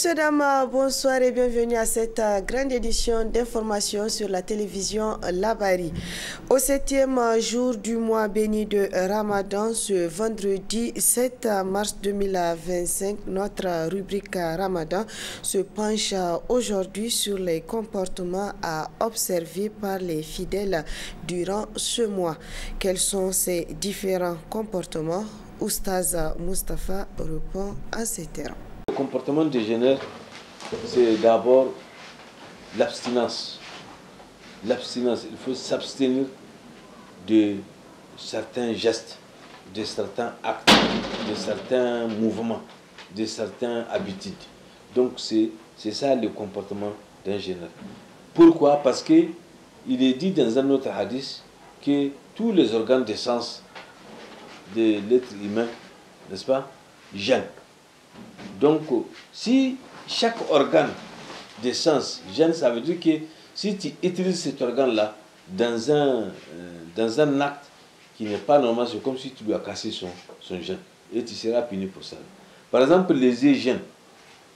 Messieurs, dames, bonsoir et bienvenue à cette grande édition d'information sur la télévision Labari. Au 7e jour du mois béni de Ramadan, ce vendredi 7 mars 2025, notre rubrique Ramadan se penche aujourd'hui sur les comportements à observer par les fidèles durant ce mois. Quels sont ces différents comportements? Oustaz Mustafa répond à ces termes. Le comportement des jeûneurs, c'est d'abord l'abstinence. L'abstinence, il faut s'abstenir de certains gestes, de certains actes, de certains mouvements, de certaines habitudes. Donc c'est ça le comportement d'un jeûneur. Pourquoi? Parce qu'il est dit dans un autre hadith que tous les organes de sens de l'être humain, n'est-ce pas, jeûnent. Donc, si chaque organe de sens gêne, ça veut dire que si tu utilises cet organe-là dans un acte qui n'est pas normal, c'est comme si tu lui as cassé son gène. Et tu seras puni pour ça. Par exemple, les yeux gênent.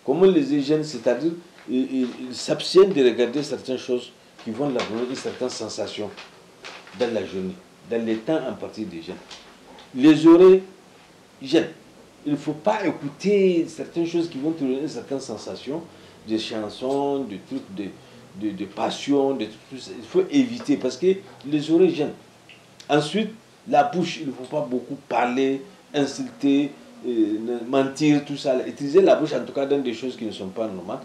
Comment les yeux gênent? C'est-à-dire ils s'abstiennent de regarder certaines choses qui vont leur donner certaines sensations dans la journée, dans les temps en partie des gènes. Les oreilles gênent. Il ne faut pas écouter certaines choses qui vont te donner certaines sensations, des chansons, des trucs de passion, des trucs, il faut éviter parce que les oreilles gênent. Ensuite, la bouche, il ne faut pas beaucoup parler, insulter, mentir, tout ça. Utiliser la bouche en tout cas dans des choses qui ne sont pas normales,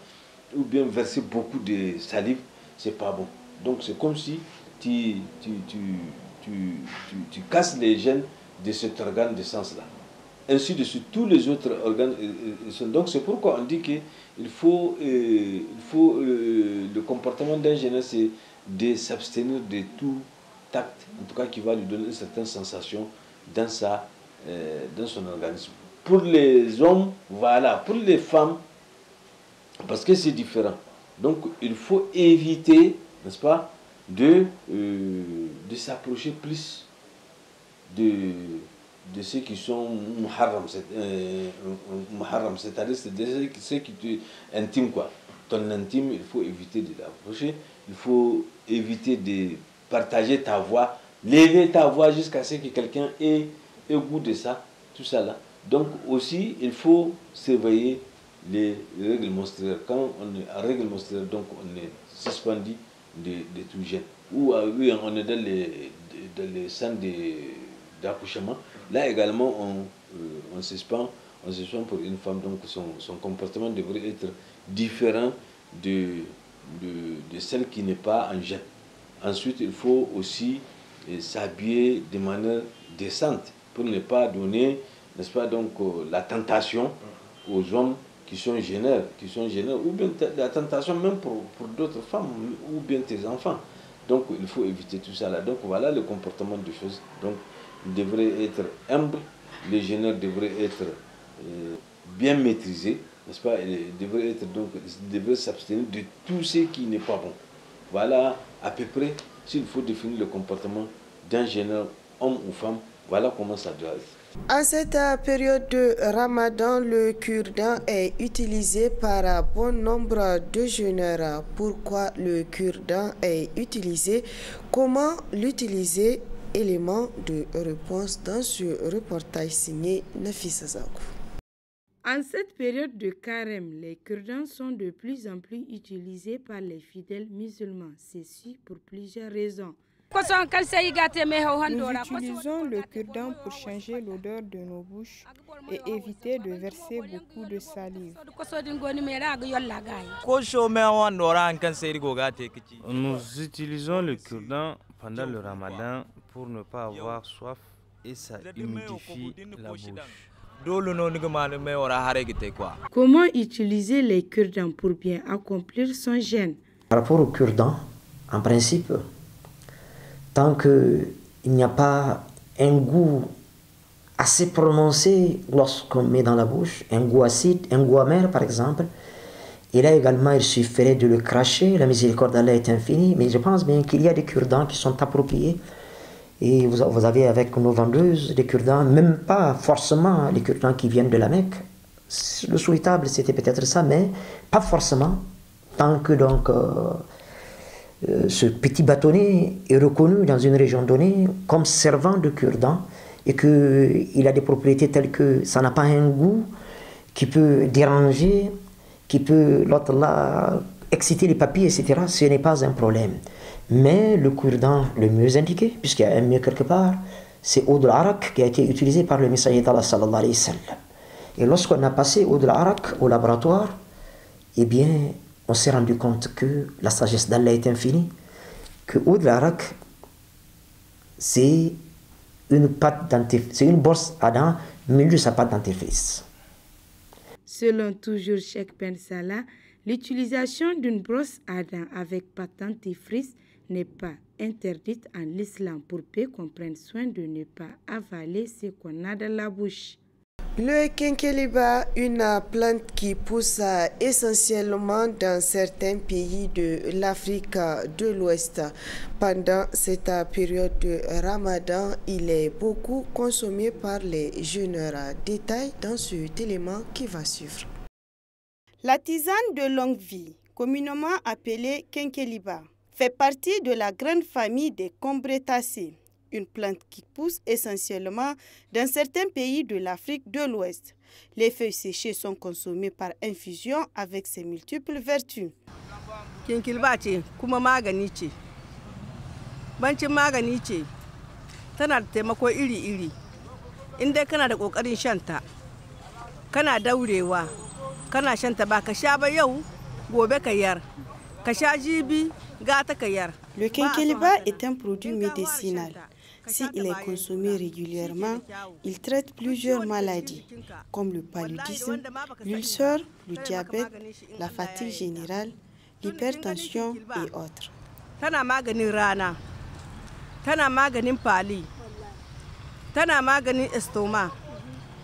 ou bien verser beaucoup de salive, c'est pas bon. Donc c'est comme si tu casses les gènes de cet organe de sens-là. Ainsi de suite, tous les autres organes. Donc c'est pourquoi on dit qu'il faut, le comportement d'un jeûneur, c'est de s'abstenir de tout acte, en tout cas qui va lui donner une certaine sensation dans son organisme. Pour les hommes, voilà. Pour les femmes, parce que c'est différent. Donc il faut éviter, n'est-ce pas, de s'approcher plus de ceux qui sont muharram, c'est-à-dire ceux qui te intiment, quoi. Ton intime, il faut éviter de l'approcher, il faut éviter de partager ta voix, lever ta voix jusqu'à ce que quelqu'un ait goût de ça, tout ça là. Donc aussi, il faut surveiller les règles menstruelles. Quand on est en règle menstruelle, donc on est suspendu de tout gêne. Ou oui, on est dans les centres d'accouchement. Là également, on suspend pour une femme, donc son comportement devrait être différent de celle qui n'est pas en jeûne. Ensuite, il faut aussi s'habiller de manière décente pour ne pas donner, n'est-ce pas, donc la tentation aux hommes qui sont jeûneurs, ou bien la tentation même pour d'autres femmes, ou bien tes enfants. Donc il faut éviter tout ça là. Donc voilà le comportement des choses. Donc il devrait être humble, les jeûneurs devraient être bien maîtrisés, n'est-ce pas? Il devrait s'abstenir de tout ce qui n'est pas bon. Voilà à peu près s'il faut définir le comportement d'un jeûneur, homme ou femme, voilà comment ça doit être. En cette période de Ramadan, le cure-dent est utilisé par bon nombre de jeûneurs. Pourquoi le cure-dent est utilisé? Comment l'utiliser? Élément de réponse dans ce reportage signé Nafisa Zakou. En cette période de carême, les cure-dents sont de plus en plus utilisés par les fidèles musulmans. Ceci pour plusieurs raisons. Nous utilisons le cure-dent pour changer l'odeur de nos bouches et éviter de verser beaucoup de salive. Nous utilisons le cure-dent pendant le ramadan pour ne pas avoir soif et ça humidifie la bouche. Comment utiliser les cure-dents pour bien accomplir son jeûne? Par rapport au cure-dent, en principe, tant qu'il n'y a pas un goût assez prononcé lorsqu'on met dans la bouche, un goût acide, un goût amer par exemple, et là également il suffirait de le cracher, la miséricorde d'Allah est infinie, mais je pense bien qu'il y a des cure-dents qui sont appropriés. Et vous avez avec nos vendeuses des cure-dents, même pas forcément les cure-dents qui viennent de la Mecque. Le souhaitable, c'était peut-être ça, mais pas forcément, tant que donc ce petit bâtonnet est reconnu dans une région donnée comme servant de cure-dent et qu'il a des propriétés telles que ça n'a pas un goût qui peut déranger, qui peut l'autre là exciter les papilles, etc. Ce n'est pas un problème. Mais le cure-dent le mieux indiqué, puisqu'il y a un mieux quelque part, c'est Oud al-Arak qui a été utilisé par le messager d'Allah sallallahu alayhi wa sallam. Et lorsqu'on a passé Oud al-Arak au laboratoire, eh bien, on s'est rendu compte que la sagesse d'Allah est infinie, que Oud al-Arak, c'est une brosse à dents au milieu de sa pâte dentifrice. Selon toujours Cheikh Ben Salah, l'utilisation d'une brosse à dents avec pâte dentifrice n'est pas interdite en l'islam pour peu qu'on prenne soin de ne pas avaler ce qu'on a dans la bouche. Le Kenkeliba, une plante qui pousse essentiellement dans certains pays de l'Afrique de l'Ouest. Pendant cette période de Ramadan, il est beaucoup consommé par les jeûneurs. Détail dans cet élément qui va suivre. La tisane de longue vie, communément appelée Kenkeliba, fait partie de la grande famille des Combretacées, une plante qui pousse essentiellement dans certains pays de l'Afrique de l'Ouest. Les feuilles séchées sont consommées par infusion avec ses multiples vertus. Kenkeliba ce kuma magani ce. Bancin magani ce, tana da taimako iri-iri. In dai kana da kokarin shanta, kana daurewa, kana shanta ba ka sha ba yau, gobe ka yar. Ka sha jibi, gata ka yar. Le Kenkeliba est un produit médicinal. S'il est consommé régulièrement, il traite plusieurs maladies, comme le paludisme, l'ulcère, le diabète, la fatigue générale, l'hypertension et autres. Tana maganin rana, tana maganin pali, tana maganin estoma,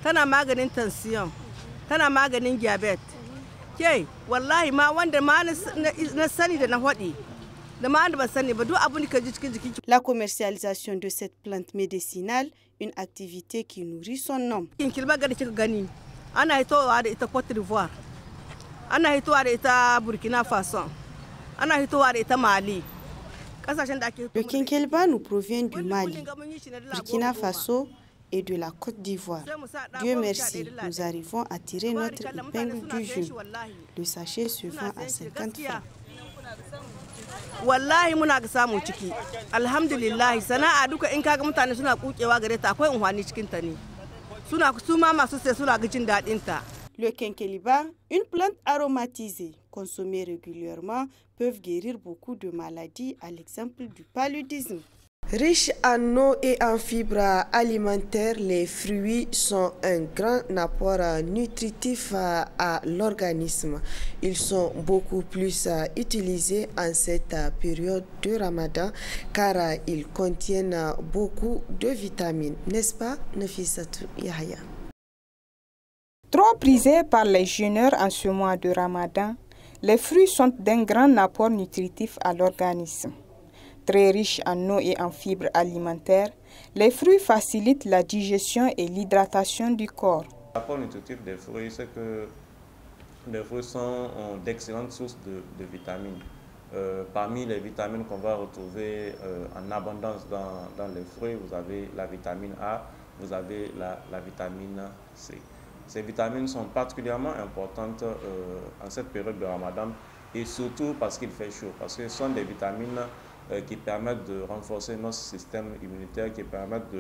tana maganin tension, tana maganin diabète. Ke, wallahi ma wanda ma na sani da na hodi. La commercialisation de cette plante médicinale, une activité qui nourrit son nom. Ana hitowa da ita Côte d'Ivoire, ana hitowa da ita Burkina Faso, ana hitowa da ita Mali. Le Kenkeliba nous provient du Mali, Burkina Faso et de la Côte d'Ivoire. Dieu merci, nous arrivons à tirer notre épingle du jeu. Le sachet se vend à 50 francs. Wallahi muna ga samu ciki. Alhamdulillah, sana'a duka in kaga mutane suna kukewa gare ta akwai unhwani cikin ta ne. Su ma masu sai suna ga jin dadin ta. Le Kenkeliba, une plante aromatisée, consommée régulièrement, peuvent guérir beaucoup de maladies, à l'exemple du paludisme. Riches en eau et en fibres alimentaires, les fruits sont un grand apport nutritif à l'organisme. Ils sont beaucoup plus utilisés en cette période de Ramadan car ils contiennent beaucoup de vitamines. N'est-ce pas, Nafissatou Yahya? Trop prisés par les jeûneurs en ce mois de Ramadan, les fruits sont d'un grand apport nutritif à l'organisme. Très riches en eau et en fibres alimentaires, les fruits facilitent la digestion et l'hydratation du corps. L'apport nutritif des fruits, c'est que les fruits sont d'excellentes sources de vitamines. Parmi les vitamines qu'on va retrouver en abondance dans les fruits, vous avez la vitamine A, vous avez la vitamine C. Ces vitamines sont particulièrement importantes en cette période de Ramadan et surtout parce qu'il fait chaud, parce que ce sont des vitamines qui permettent de renforcer notre système immunitaire, qui permettent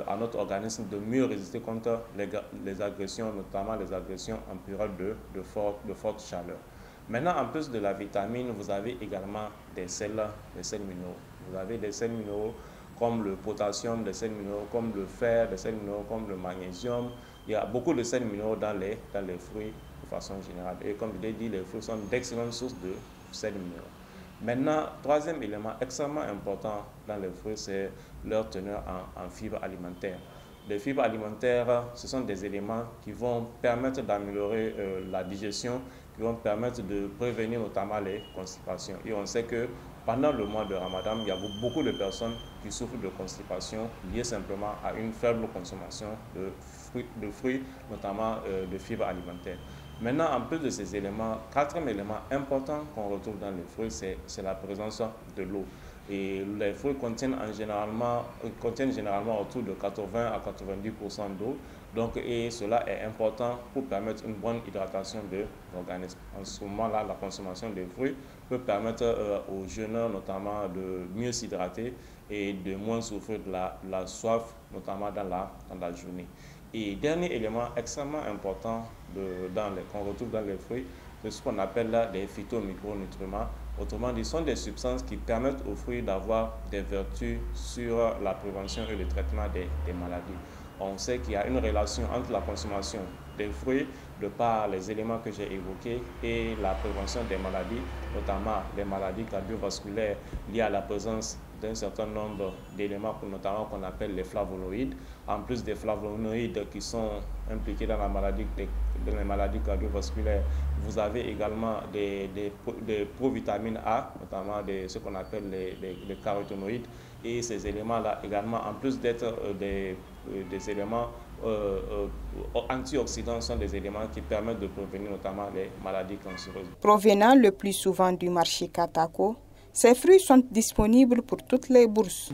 à notre organisme de mieux résister contre les agressions, notamment les agressions en période de forte chaleur. Maintenant, en plus de la vitamine, vous avez également des sels minéraux. Vous avez des sels minéraux comme le potassium, des sels minéraux comme le fer, des sels minéraux comme le magnésium. Il y a beaucoup de sels minéraux dans les fruits de façon générale. Et comme je l'ai dit, les fruits sont d'excellentes sources de sels minéraux. Maintenant, troisième élément extrêmement important dans les fruits, c'est leur teneur en fibres alimentaires. Les fibres alimentaires, ce sont des éléments qui vont permettre d'améliorer la digestion, qui qui vont permettre de prévenir notamment les constipations. Et on sait que pendant le mois de Ramadan, il y a beaucoup de personnes qui souffrent de constipation liées simplement à une faible consommation de fruits, notamment de fibres alimentaires. Maintenant, en plus de ces éléments, quatrième élément important qu'on retrouve dans les fruits, c'est la présence de l'eau. Et les fruits contiennent généralement autour de 80 à 90% d'eau. Donc, et cela est important pour permettre une bonne hydratation de l'organisme. En ce moment-là, la consommation des fruits peut permettre aux jeûneurs notamment de mieux s'hydrater et de moins souffrir de la soif, notamment dans la journée. Et dernier élément extrêmement important qu'on retrouve dans les fruits, c'est ce qu'on appelle là des phytomicronutriments. Autrement dit, ce sont des substances qui permettent aux fruits d'avoir des vertus sur la prévention et le traitement des maladies. On sait qu'il y a une relation entre la consommation des fruits, de par les éléments que j'ai évoqués, et la prévention des maladies, notamment les maladies cardiovasculaires liées à la présence d'un certain nombre d'éléments, notamment qu'on appelle les flavonoïdes. En plus des flavonoïdes qui sont impliqués dans les maladies cardiovasculaires, vous avez également des provitamines A, notamment ce qu'on appelle les caroténoïdes. Et ces éléments-là également, en plus d'être des éléments antioxydants, sont des éléments qui permettent de prévenir notamment les maladies cancéreuses. Provenant le plus souvent du marché Katako, ces fruits sont disponibles pour toutes les bourses.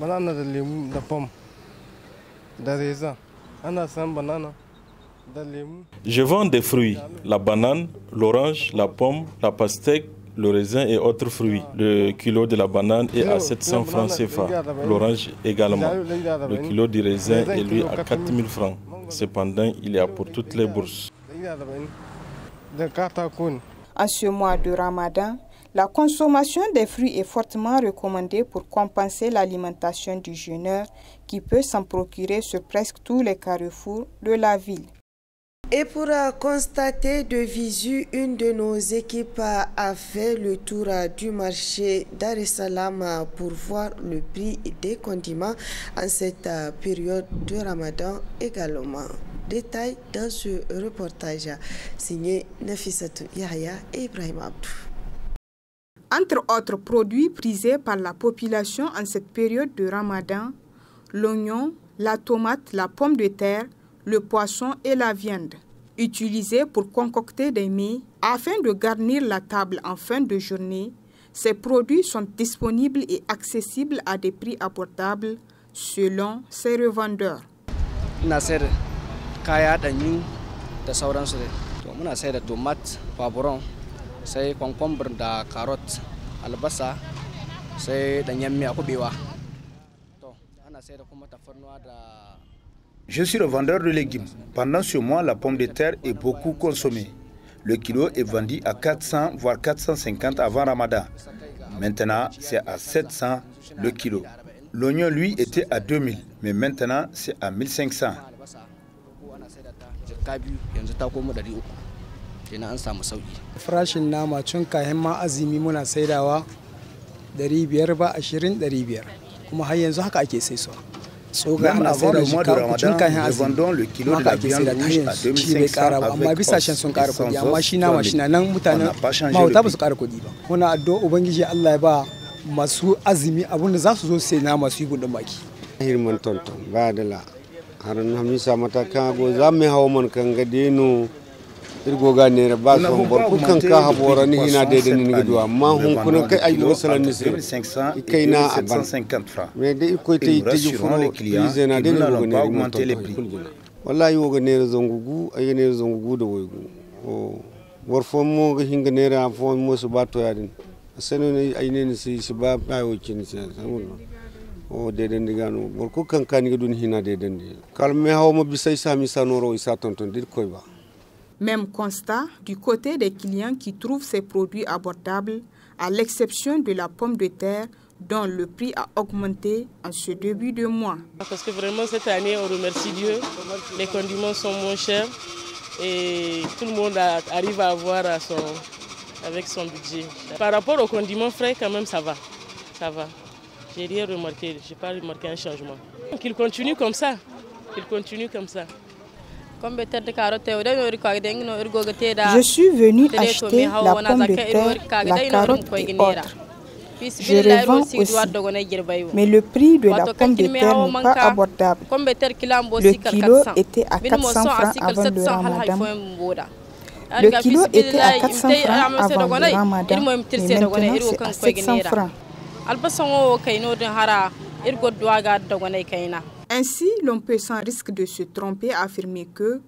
Je vends des fruits, la banane, l'orange, la pomme, la pastèque, le raisin et autres fruits. Le kilo de la banane est à 700 francs CFA, l'orange également. Le kilo du raisin est lui à 4000 francs. Cependant, il est à pour toutes les bourses. En ce mois de Ramadan, la consommation des fruits est fortement recommandée pour compenser l'alimentation du jeûneur qui peut s'en procurer sur presque tous les carrefours de la ville. Et pour constater de visu, une de nos équipes a fait le tour du marché Dar es Salaam pour voir le prix des condiments en cette période de Ramadan également. Détail dans ce reportage signé Nafissatou Yahya et Ibrahim Abdou. Entre autres produits prisés par la population en cette période de Ramadan, l'oignon, la tomate, la pomme de terre, le poisson et la viande, utilisés pour concocter des mets afin de garnir la table en fin de journée. Ces produits sont disponibles et accessibles à des prix abordables selon ses revendeurs. Kaya danyu da sauransu dai. To muna sai da tomat, pavron, sai concombre da carrot, albasa, sai danyen miya kubewa. To ana sai da kuma tafarnuwa da. Je suis le vendeur de légumes. Pendant ce mois, la pomme de terre est beaucoup consommée. Le kilo est vendu à 400 voire 450 avant Ramadan. Maintenant, c'est à 700 le kilo. L'oignon, lui, était à 2000, mais maintenant, c'est à 1500. Farashin nama tun kayan ma azumi muna saidawa 500 ba 20-500 kuma har yanzu haka ake saisuwa. Même avant le mois de Ramadan, nous vendons le kilo de la viande rouge à 2500 avec os et sans os. On n'a pas changé le prix. Muna addu'a Ubangiji Allah ya ba masu azumi abinda za su zo sai na masu yi gudun baki. Hirman tonton ba da la haran hamisa mataka go za mu hawo man kan gadeno irgo ga ne ba son bor ku kan ka habora ni hina de ni gadu amma hun kun kai ayi wasalan ni sai kai na aban 150 francs mais de ko te ji furo krize na de ni go ne augmenter les prix wallahi wo ga ne zongugu ayi ne zongugu da woygu o bor fo mo ga hinga ne ra fo mo su ba to yadin sanu ne ayi ne si ba ba wo kin sai o deden digano bor ku kan kan ga dun hina deden di kalme hawo mo bisay sami sanoro isa tonton dir koy ba. Même constat du côté des clients qui trouvent ces produits abordables, à l'exception de la pomme de terre dont le prix a augmenté en ce début de mois. Parce que vraiment cette année, on remercie Dieu, les condiments sont moins chers et tout le monde arrive à avoir avec son budget. Par rapport aux condiments frais, quand même ça va. Ça va. J'ai rien remarqué, je n'ai pas remarqué un changement. Qu'il continue comme ça. Qu'il continue comme ça. Je suis venu acheter la pomme de terre, la carotte et autres. Je revends aussi, mais le prix de la pomme de terre n'est pas abordable. Le kilo était à 400 francs avant le ramadan. Le kilo était à 400 francs avant le ramadan, mais maintenant c'est à 700 francs. Ainsi, l'on peut sans risque de se tromper affirmer que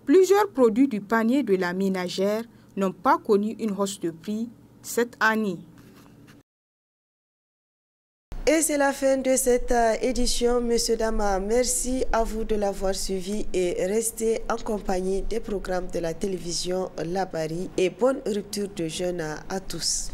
plusieurs produits du panier de la ménagère n'ont pas connu une hausse de prix cette année. Et c'est la fin de cette édition. Messieurs, dames, merci à vous de l'avoir suivi et restez en compagnie des programmes de la télévision Labari et bonne rupture de jeûne à tous.